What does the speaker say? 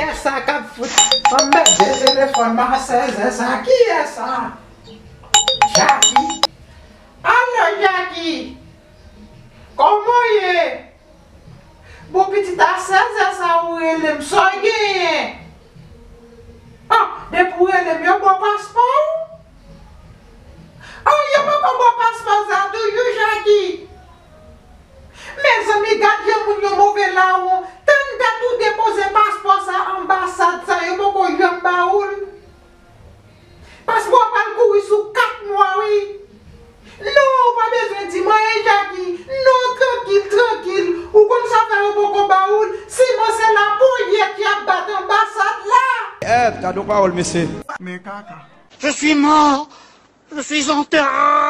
é essa, Cafuta? Vamos ver telefone, mas essa aqui é essa. Jackie? Alô, Jackie? Como é? Vou pedir da essa o ele só ganha. Ah, depois ele meu bom passeport. Ah, eu vou com bom passeport do Jackie. Mes amigas, eu vou ver lá o tanto tu deposer passeport sa ambassade ça eu vou com jam baoul. Passeport pas courir sous 4 mois oui. Non, pas besoin de moi Jackie. Non, tranquille. Ou comme ça fait un bon baoul. Sinon c'est la police qui a battu l'ambassade là. T'as donc parole monsieur. Mais caca. Je suis mort. Je suis enterré.